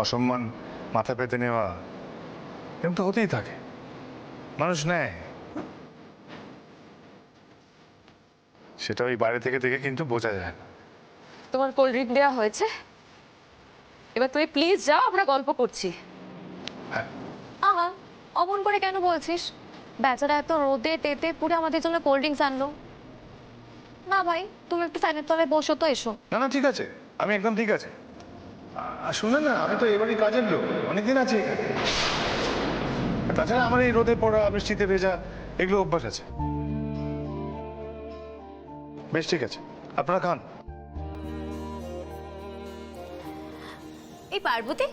অসম্মান মাথা পেতে নেওয়া এরকম তো হতেই থাকে, মানুষ নেয়। সেটা ওই বাইরে থেকে দেখে কিন্তু বোঝা যায় না। তোমার কোল্ড ড্রিঙ্ক দেওয়া হয়েছে, এবার তুমি প্লিজ যাও, আমরা গল্প করছি। হ্যাঁ, আহা, অমন করে কেন বলছিস? বেচারা এত রোদে তেতে পুরো আমাদের জন্য কোল্ড ড্রিঙ্কস আনলো। না ভাই, তুমি একটু ফ্যানের তলায় বসো তো, এসো। না না ঠিক আছে, আমি একদম ঠিক আছে। আর শুনে না, আমি তো এবারই কাজের লোক, অনেকদিন আছি এখানে। আর তাছাড়া আমার এই রোদে পড়া, বৃষ্টিতে ভেজা, এগুলো অভ্যাস আছে। বেশ ঠিক আছে, আপনারা খান। এই পার্বতী,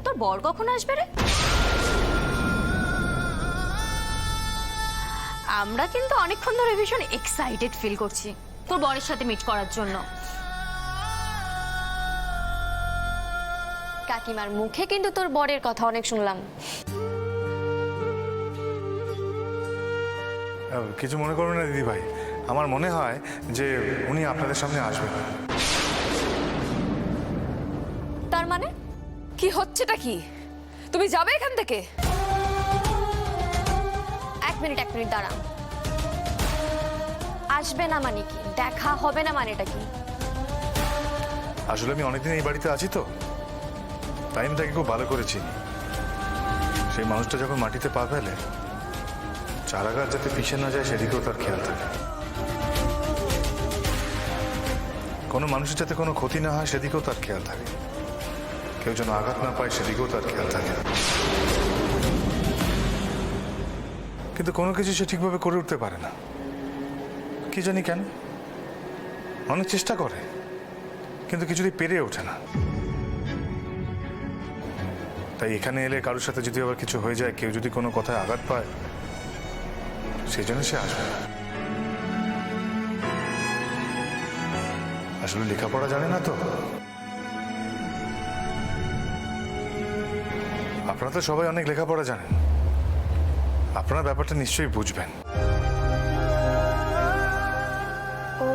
তোর বর কখন আসবে রে? আমরা কিন্তু অনেকক্ষণ ধরে ভীষণ এক্সাইটেড ফিল করছি তোর বরের সাথে মিট করার জন্য। কাকিমার মুখে কিন্তু তোর বরের কথা অনেক শুনলাম। কিছু মনে করবেন না দিদি ভাই, আমার মনে হয় যে উনি আপনাদের সামনে আসবেন। তার মানে কি হচ্ছেটা কি? তুমি যাবে এখান থেকে? এক মিনিট দাঁড়া। আসবে না মানে কি? দেখা হবে না মানেটা কি? আসলে আমি অনেকদিন এই বাড়িতে আছি তো, তাই আমি তাকে খুব ভালো করে চিনি। সেই মানুষটা যখন মাটিতে পা ফেলে, চারা গাছ যাতে পিছিয়ে না যায় সেদিকেও তার খেয়াল থাকে। কোনো মানুষের যাতে কোনো ক্ষতি না হয় সেদিকেও তার খেয়াল থাকে। কেউ যেন আঘাত না পায় সেদিকেও তার খেয়াল থাকে। কিন্তু কোনো কিছু সে ঠিকভাবে করে উঠতে পারে না, কি জানি কেন। অনেক চেষ্টা করে কিন্তু কিছুতেই পেরে ওঠে না। তাই এখানে এলে কারোর সাথে যদি আবার কিছু হয়ে যায়, কেউ যদি কোনো কথায় আঘাত পায়, সেই জন্য সে আসবে না। আসলে লেখাপড়া জানে না তো। আপনারা তো সবাই অনেক লেখাপড়া জানেন, আপনারা ব্যাপারটা নিশ্চয়ই বুঝবেন। ও,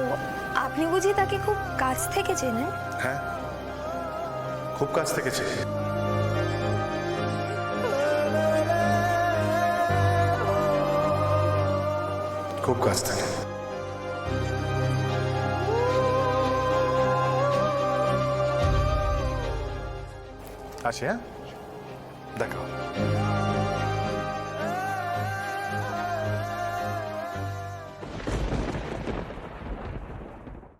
আপনি বুঝি তাকে খুব কাছ থেকে চেনেন? হ্যাঁ, খুব কাছ থেকে চিনি। খুব কাছ থেকে। আসি, হ্যাঁ, দেখো।